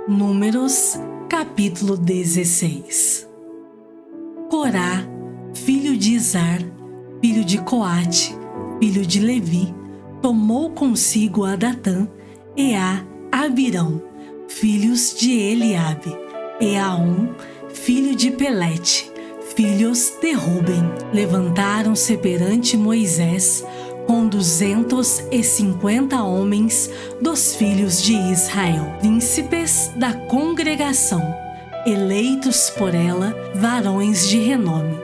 Números, capítulo 16. Corá, filho de Izar, filho de Coate, filho de Levi, tomou consigo a Datã e a Abirão, filhos de Eliabe, e a filho de Pelete, filhos de Ruben. Levantaram-se perante Moisés com 250 homens dos filhos de Israel, príncipes da congregação, eleitos por ela, varões de renome,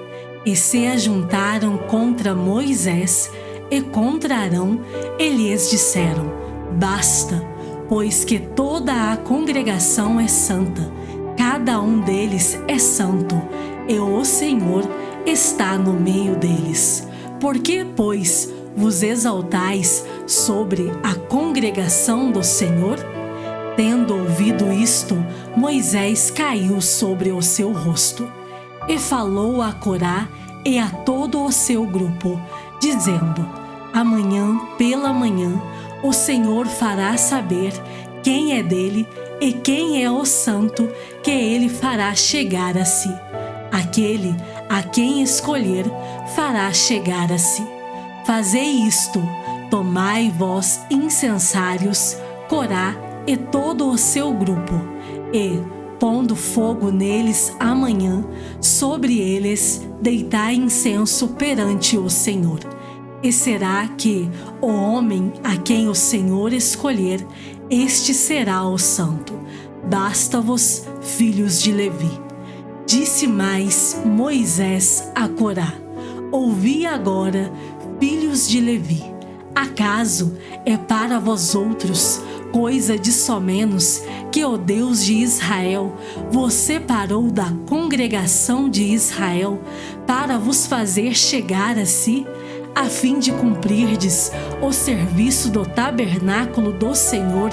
e se ajuntaram contra Moisés e contra Arão, e lhes disseram: basta, pois que toda a congregação é santa, cada um deles é santo, e o Senhor está no meio deles. Por que, pois, vos exaltais sobre a congregação do Senhor? Tendo ouvido isto, Moisés caiu sobre o seu rosto, e falou a Corá e a todo o seu grupo, dizendo: amanhã pela manhã o Senhor fará saber quem é dele e quem é o santo que ele fará chegar a si. Aquele a quem escolher fará chegar a si. Fazei isto, tomai vós incensários, Corá e todo o seu grupo, e, pondo fogo neles amanhã, sobre eles deitai incenso perante o Senhor. E será que o homem a quem o Senhor escolher, este será o santo. Basta-vos, filhos de Levi. Disse mais Moisés a Corá: ouvi agora, filhos de Levi, acaso é para vós outros coisa de somenos que o Deus de Israel vos separou da congregação de Israel para vos fazer chegar a si, a fim de cumprirdes o serviço do tabernáculo do Senhor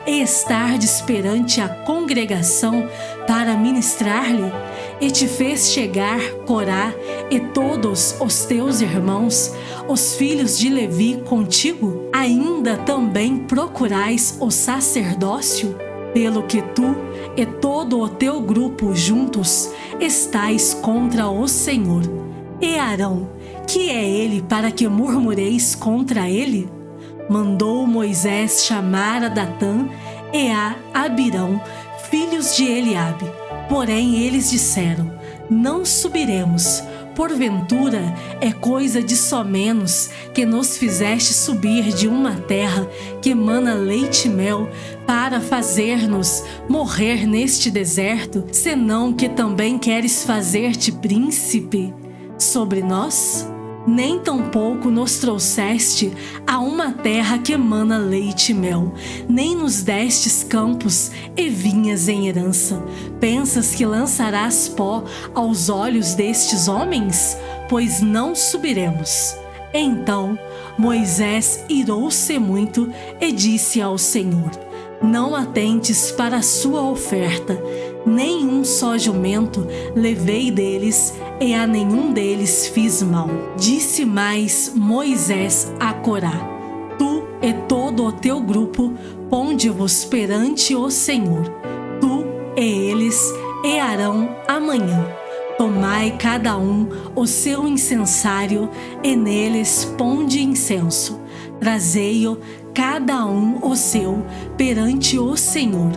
e estardes perante a congregação para ministrar-lhe? E te fez chegar Corá e todos os teus irmãos, os filhos de Levi, contigo? Ainda também procurais o sacerdócio? Pelo que tu e todo o teu grupo juntos estais contra o Senhor. E Arão, que é ele para que murmureis contra ele? Mandou Moisés chamar a Datã e a Abirão, filhos de Eliabe. Porém eles disseram: não subiremos, porventura é coisa de somenos que nos fizeste subir de uma terra que mana leite e mel, para fazer-nos morrer neste deserto, senão que também queres fazer-te príncipe sobre nós? Nem tampouco nos trouxeste a uma terra que emana leite e mel, nem nos destes campos e vinhas em herança. Pensas que lançarás pó aos olhos destes homens? Pois não subiremos. Então Moisés irou-se muito e disse ao Senhor: não atentes para a sua oferta, nem um só jumento levei deles, e a nenhum deles fiz mal. Disse mais Moisés a Corá: tu e todo o teu grupo, ponde-vos perante o Senhor, tu e eles e Arão amanhã. Tomai cada um o seu incensário, e neles ponde incenso. Trazei-o cada um o seu perante o Senhor,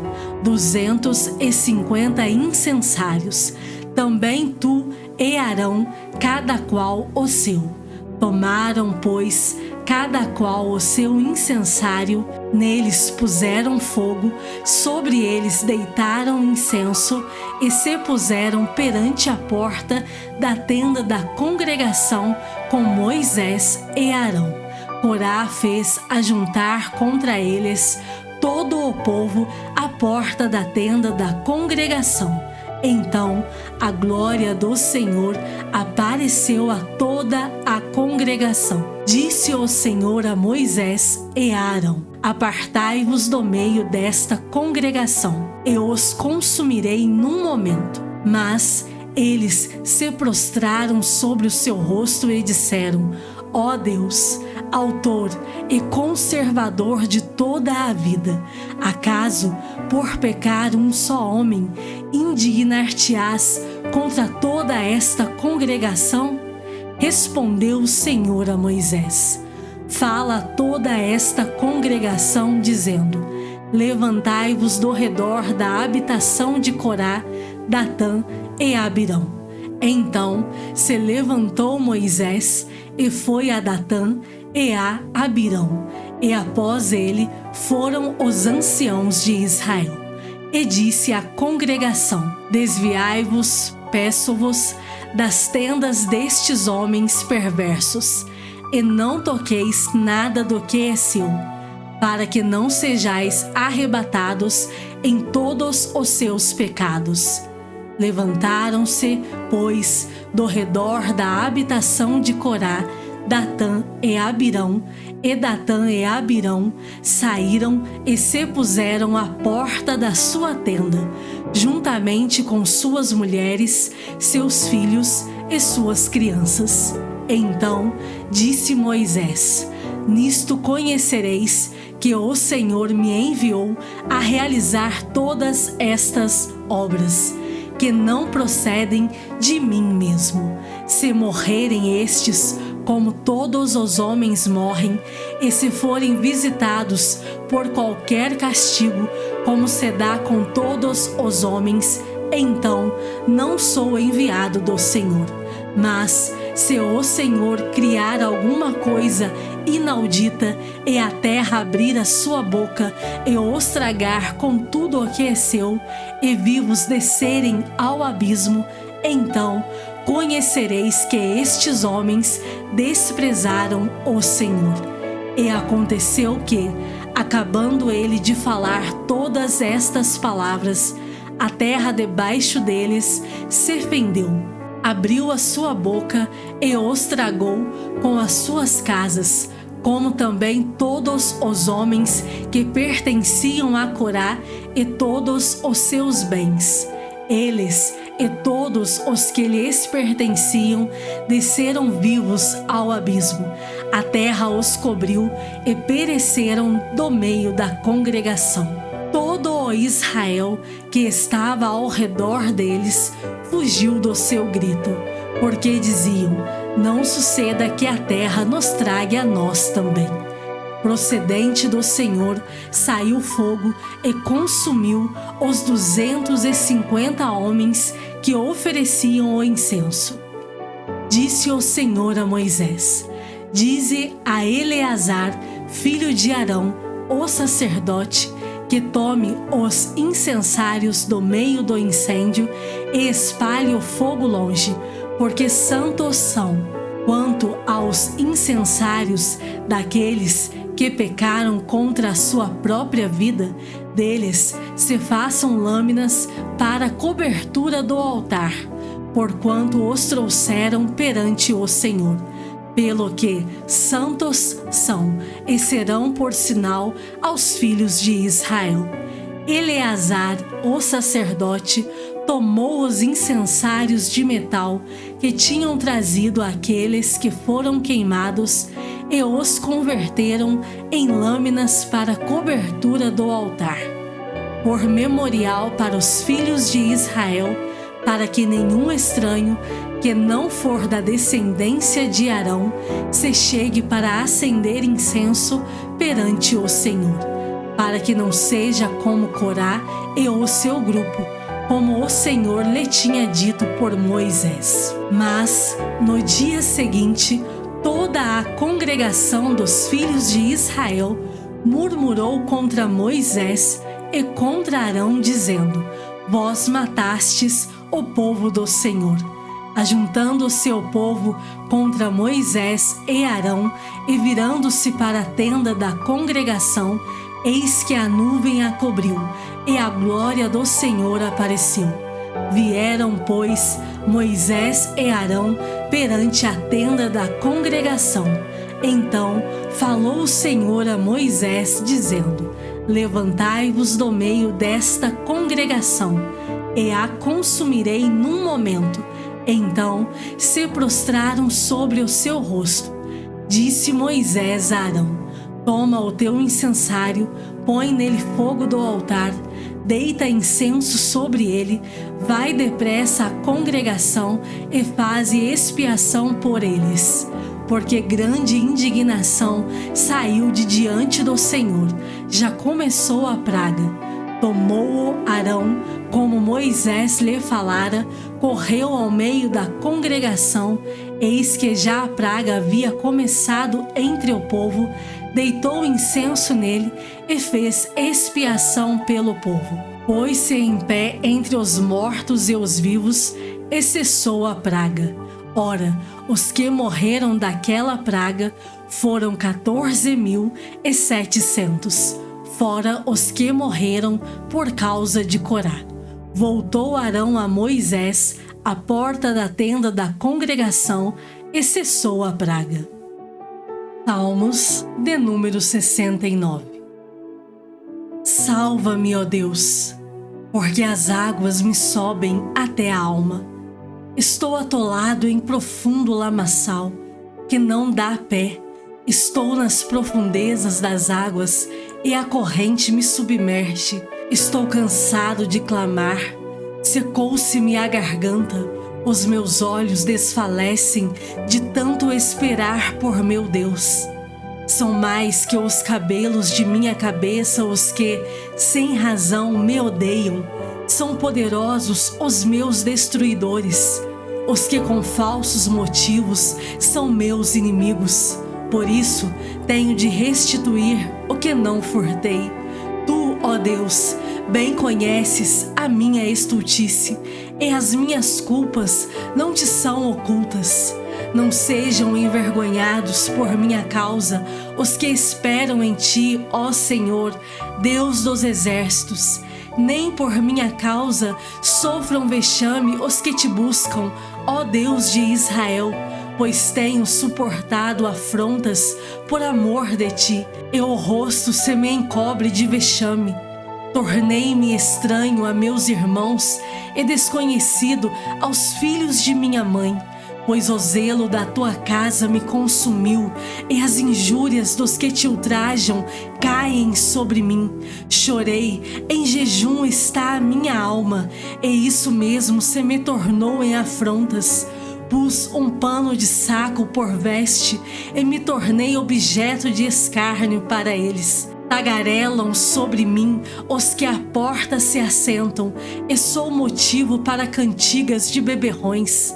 250 incensários. Também tu e Arão, cada qual o seu. Tomaram, pois, cada qual o seu incensário, neles puseram fogo, sobre eles deitaram incenso, e se puseram perante a porta da tenda da congregação com Moisés e Arão. Corá fez ajuntar contra eles todo o povo à porta da tenda da congregação. Então a glória do Senhor apareceu a toda a congregação. Disse o Senhor a Moisés e a Arão: apartai-vos do meio desta congregação, e os consumirei num momento. Mas eles se prostraram sobre o seu rosto e disseram: Ó Deus, autor e conservador de toda a vida, acaso, por pecar um só homem, indignar-te-ás contra toda esta congregação? Respondeu o Senhor a Moisés: fala a toda esta congregação, dizendo: levantai-vos do redor da habitação de Corá, Datã e Abirão. Então se levantou Moisés e foi a Datã e a Abirão, e após ele foram os anciãos de Israel. E disse à congregação: desviai-vos, peço-vos, das tendas destes homens perversos, e não toqueis nada do que é seu, para que não sejais arrebatados em todos os seus pecados. Levantaram-se, pois, do redor da habitação de Corá, Datã e Abirão, e Datã e Abirão saíram e se puseram à porta da sua tenda, juntamente com suas mulheres, seus filhos e suas crianças. Então disse Moisés: nisto conhecereis que o Senhor me enviou a realizar todas estas obras, que não procedem de mim mesmo. Se morrerem estes, como todos os homens morrem, e se forem visitados por qualquer castigo, como se dá com todos os homens, então não sou enviado do Senhor. Mas se o Senhor criar alguma coisa inaudita, e a terra abrir a sua boca e os tragar com tudo o que é seu, e vivos descerem ao abismo, então conhecereis que estes homens desprezaram o Senhor. E aconteceu que, acabando ele de falar todas estas palavras, a terra debaixo deles se fendeu, abriu a sua boca e os tragou com as suas casas, como também todos os homens que pertenciam a Corá e todos os seus bens. Eles e todos os que lhes pertenciam desceram vivos ao abismo. A terra os cobriu e pereceram do meio da congregação. Todo o Israel que estava ao redor deles fugiu do seu grito, porque diziam: não suceda que a terra nos trague a nós também. Procedente do Senhor saiu fogo e consumiu os 250 homens que ofereciam o incenso. Disse o Senhor a Moisés: dize a Eleazar, filho de Arão, o sacerdote, que tome os incensários do meio do incêndio e espalhe o fogo longe, porque santos são. Quanto aos incensários daqueles que pecaram contra a sua própria vida, deles se façam lâminas para a cobertura do altar, porquanto os trouxeram perante o Senhor. Pelo que santos são e serão por sinal aos filhos de Israel. Eleazar, o sacerdote, tomou os incensários de metal que tinham trazido aqueles que foram queimados e os converteram em lâminas para a cobertura do altar, por memorial para os filhos de Israel, para que nenhum estranho que não for da descendência de Arão se chegue para acender incenso perante o Senhor, para que não seja como Corá e o seu grupo, como o Senhor lhe tinha dito por Moisés. Mas, no dia seguinte, toda a congregação dos filhos de Israel murmurou contra Moisés e contra Arão, dizendo: vós matastes o povo do Senhor. Ajuntando-se o povo contra Moisés e Arão, e virando-se para a tenda da congregação, eis que a nuvem a cobriu, e a glória do Senhor apareceu. Vieram, pois, Moisés e Arão perante a tenda da congregação. Então falou o Senhor a Moisés, dizendo: levantai-vos do meio desta congregação, e a consumirei num momento. Então se prostraram sobre o seu rosto. Disse Moisés a Arão: toma o teu incensário, põe nele fogo do altar, deita incenso sobre ele, vai depressa à congregação e faze expiação por eles. Porque grande indignação saiu de diante do Senhor, já começou a praga. Tomou-o Arão, como Moisés lhe falara, correu ao meio da congregação, eis que já a praga havia começado entre o povo, deitou incenso nele e fez expiação pelo povo. Pôs-se em pé entre os mortos e os vivos e cessou a praga. Ora, os que morreram daquela praga foram 14.700, fora os que morreram por causa de Corá. Voltou Arão a Moisés à porta da tenda da congregação e cessou a praga. Salmos de número 69. Salva-me, ó Deus, porque as águas me sobem até a alma. Estou atolado em profundo lamaçal, que não dá pé. Estou nas profundezas das águas e a corrente me submerge. Estou cansado de clamar, secou-se-me a garganta. Os meus olhos desfalecem de tanto esperar por meu Deus. São mais que os cabelos de minha cabeça os que, sem razão, me odeiam. São poderosos os meus destruidores, os que com falsos motivos são meus inimigos. Por isso, tenho de restituir o que não furtei. Tu, ó Deus, bem conheces a minha estultice, e as minhas culpas não te são ocultas. Não sejam envergonhados por minha causa os que esperam em ti, ó Senhor, Deus dos exércitos. Nem por minha causa sofram vexame os que te buscam, ó Deus de Israel, pois tenho suportado afrontas por amor de ti, e o rosto se me encobre de vexame. Tornei-me estranho a meus irmãos e desconhecido aos filhos de minha mãe, pois o zelo da tua casa me consumiu, e as injúrias dos que te ultrajam caem sobre mim. Chorei, em jejum está a minha alma, e isso mesmo se me tornou em afrontas. Pus um pano de saco por veste, e me tornei objeto de escárnio para eles. Tagarelam sobre mim os que à porta se assentam, e sou motivo para cantigas de beberrões.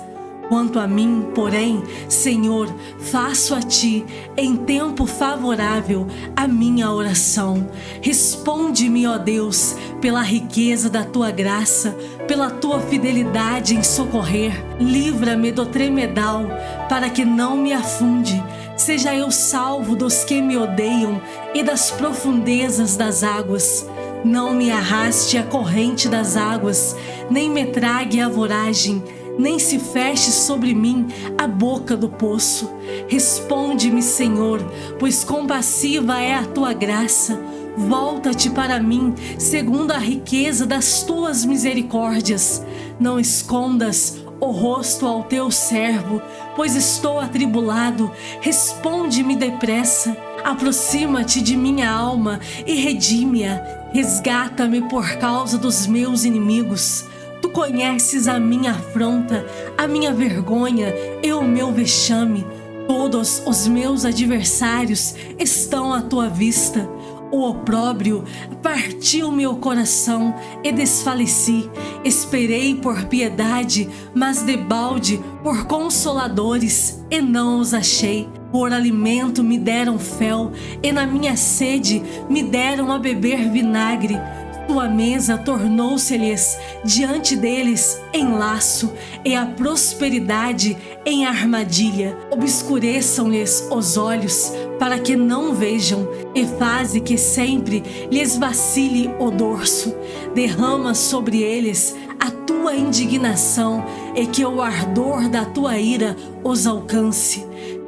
Quanto a mim, porém, Senhor, faço a ti, em tempo favorável, a minha oração. Responde-me, ó Deus, pela riqueza da tua graça, pela tua fidelidade em socorrer. Livra-me do tremedal, para que não me afunde. Seja eu salvo dos que me odeiam e das profundezas das águas. Não me arraste a corrente das águas, nem me trague a voragem, nem se feche sobre mim a boca do poço. Responde-me, Senhor, pois compassiva é a tua graça. Volta-te para mim, segundo a riqueza das tuas misericórdias. Não escondas o rosto ao teu servo, pois estou atribulado. Responde-me depressa. Aproxima-te de minha alma e redime-a. Resgata-me por causa dos meus inimigos. Tu conheces a minha afronta, a minha vergonha e o meu vexame. Todos os meus adversários estão à tua vista. O opróbrio partiu meu coração e desfaleci. Esperei por piedade, mas debalde por consoladores, e não os achei. Por alimento me deram fel, e na minha sede me deram a beber vinagre. Tua mesa tornou-se-lhes diante deles em laço, e a prosperidade em armadilha. Obscureçam-lhes os olhos, para que não vejam, e faze que sempre lhes vacile o dorso. Derrama sobre eles a tua indignação, e que o ardor da tua ira os alcance.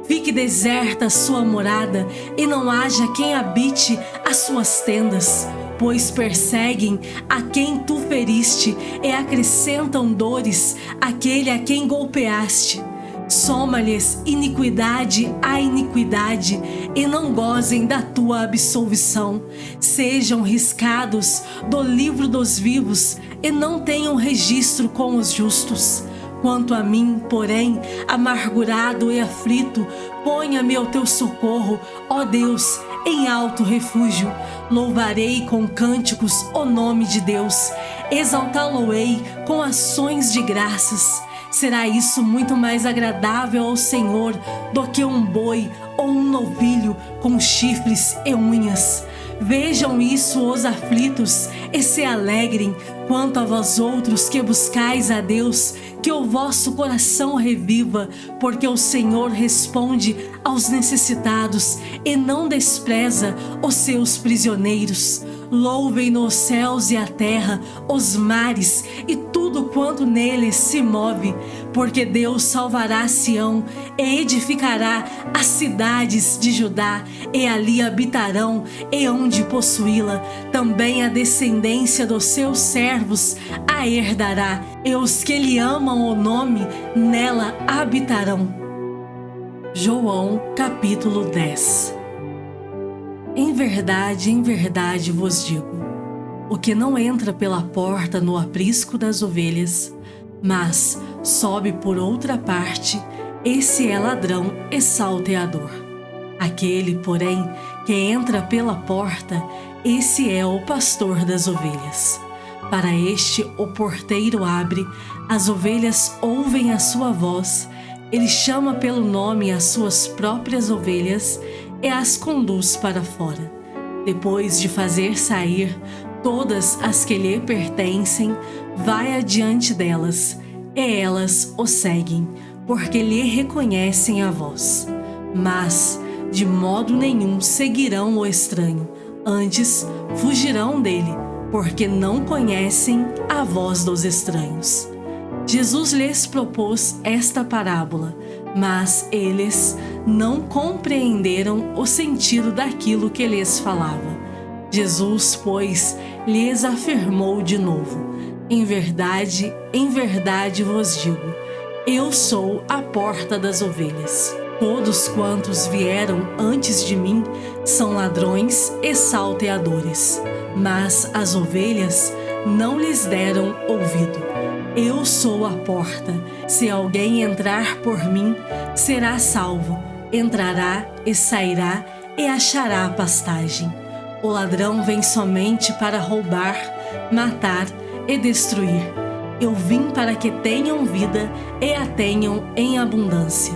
Fique deserta a sua morada, e não haja quem habite as suas tendas. Pois perseguem a quem tu feriste, e acrescentam dores àquele a quem golpeaste. Soma-lhes iniquidade a iniquidade, e não gozem da tua absolvição. Sejam riscados do livro dos vivos, e não tenham registro com os justos. Quanto a mim, porém, amargurado e aflito, ponha-me ao teu socorro, ó Deus, em alto refúgio. Louvarei com cânticos o nome de Deus, exaltá-lo-ei com ações de graças. Será isso muito mais agradável ao Senhor do que um boi ou um novilho com chifres e unhas. Vejam isso os aflitos e se alegrem. Quanto a vós outros que buscais a Deus, que o vosso coração reviva, porque o Senhor responde aos necessitados e não despreza os seus prisioneiros. Louvem-no os céus e a terra, os mares e tudo quanto neles se move, porque Deus salvará Sião e edificará as cidades de Judá, e ali habitarão e hão de possuí-la. Também a descendência dos seus servos a herdará, e os que lhe amam o nome nela habitarão. João capítulo 10. Em verdade vos digo, o que não entra pela porta no aprisco das ovelhas, mas sobe por outra parte, esse é ladrão e salteador. Aquele, porém, que entra pela porta, esse é o pastor das ovelhas. Para este o porteiro abre, as ovelhas ouvem a sua voz, ele chama pelo nome as suas próprias ovelhas e as conduz para fora. Depois de fazer sair todas as que lhe pertencem, vai adiante delas, e elas o seguem, porque lhe reconhecem a voz. Mas de modo nenhum seguirão o estranho, antes fugirão dele, porque não conhecem a voz dos estranhos. Jesus lhes propôs esta parábola, mas eles não compreenderam o sentido daquilo que lhes falava. Jesus, pois, lhes afirmou de novo: em verdade vos digo, eu sou a porta das ovelhas. Todos quantos vieram antes de mim são ladrões e salteadores, mas as ovelhas não lhes deram ouvido. Eu sou a porta. Se alguém entrar por mim, será salvo. Entrará e sairá e achará pastagem. O ladrão vem somente para roubar, matar e destruir. Eu vim para que tenham vida e a tenham em abundância.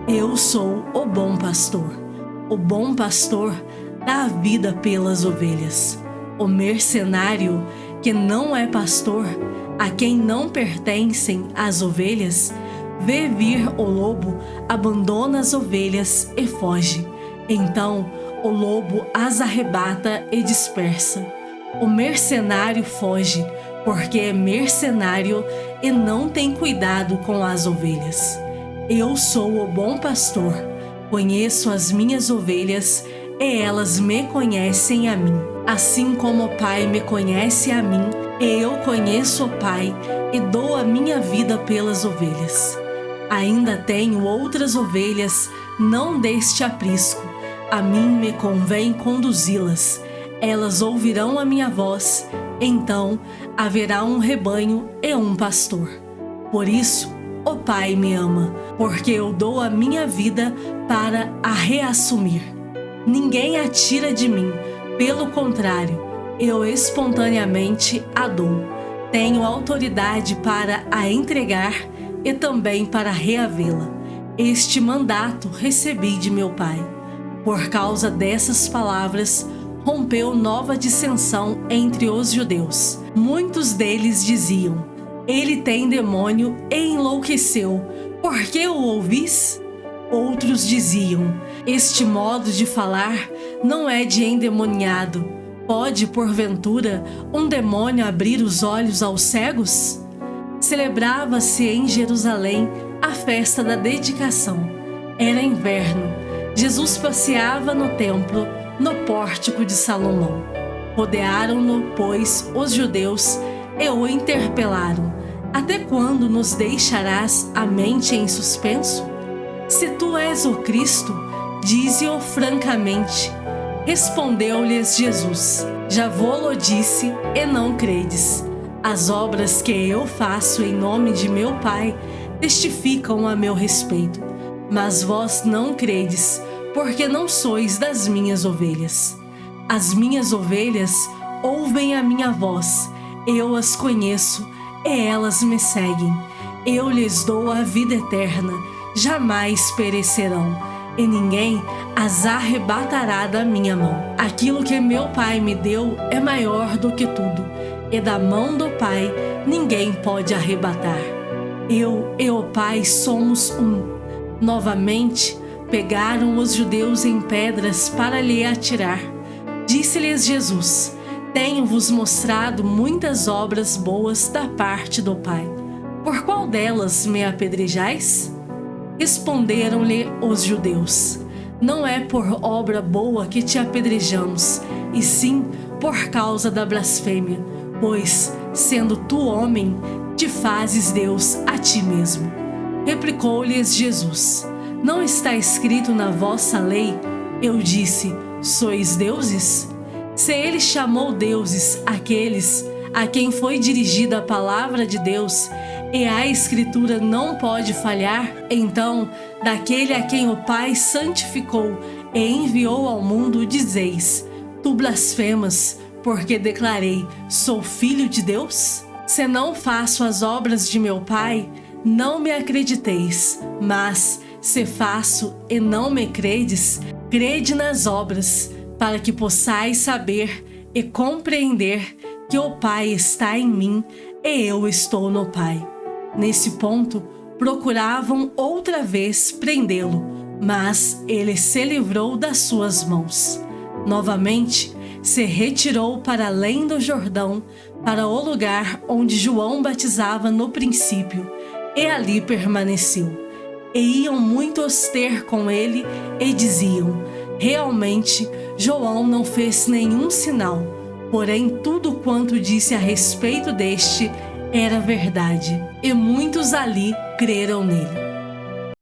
Eu sou o bom pastor. O bom pastor dá a vida pelas ovelhas. O mercenário, que não é pastor, a quem não pertencem as ovelhas, vê vir o lobo, abandona as ovelhas e foge. Então o lobo as arrebata e dispersa. O mercenário foge, porque é mercenário e não tem cuidado com as ovelhas. Eu sou o bom pastor, conheço as minhas ovelhas e elas me conhecem a mim. Assim como o Pai me conhece a mim, e eu conheço o Pai e dou a minha vida pelas ovelhas. Ainda tenho outras ovelhas, não deste aprisco. A mim me convém conduzi-las. Elas ouvirão a minha voz, então haverá um rebanho e um pastor. Por isso, o Pai me ama, porque eu dou a minha vida para a reassumir. Ninguém a tira de mim, pelo contrário, eu espontaneamente a dou. Tenho autoridade para a entregar e também para reavê-la. Este mandato recebi de meu Pai. Por causa dessas palavras, rompeu nova dissensão entre os judeus. Muitos deles diziam: ele tem demônio e enlouqueceu. Por que o ouvis? Outros diziam: este modo de falar não é de endemoniado. Pode, porventura, um demônio abrir os olhos aos cegos? Celebrava-se em Jerusalém a festa da dedicação. Era inverno. Jesus passeava no templo, no pórtico de Salomão. Rodearam-no, pois, os judeus e o interpelaram: até quando nos deixarás a mente em suspenso? Se tu és o Cristo, dize-o francamente. Respondeu-lhes Jesus: Já vô-lo disse, e não credes. As obras que eu faço em nome de meu Pai testificam a meu respeito. Mas vós não credes, porque não sois das minhas ovelhas. As minhas ovelhas ouvem a minha voz, eu as conheço, e elas me seguem. Eu lhes dou a vida eterna, jamais perecerão, e ninguém as arrebatará da minha mão. Aquilo que meu Pai me deu é maior do que tudo, e da mão do Pai ninguém pode arrebatar. Eu e o Pai somos um. Novamente, pegaram os judeus em pedras para lhe atirar. Disse-lhes Jesus: Tenho-vos mostrado muitas obras boas da parte do Pai. Por qual delas me apedrejais? Responderam-lhe os judeus: Não é por obra boa que te apedrejamos, e sim por causa da blasfêmia, pois, sendo tu homem, te fazes Deus a ti mesmo. Replicou-lhes Jesus: Não está escrito na vossa lei, eu disse, sois deuses? Se ele chamou deuses aqueles a quem foi dirigida a palavra de Deus, e a Escritura não pode falhar, então, daquele a quem o Pai santificou e enviou ao mundo, dizeis: Tu blasfemas, porque declarei, sou filho de Deus? Se não faço as obras de meu Pai, não me acrediteis, mas, se faço e não me credes, crede nas obras, para que possais saber e compreender que o Pai está em mim e eu estou no Pai. Nesse ponto, procuravam outra vez prendê-lo, mas ele se livrou das suas mãos. Novamente, se retirou para além do Jordão, para o lugar onde João batizava no princípio, e ali permaneceu. E iam muitos ter com ele e diziam: Realmente, João não fez nenhum sinal, porém tudo quanto disse a respeito deste era verdade. E muitos ali creram nele.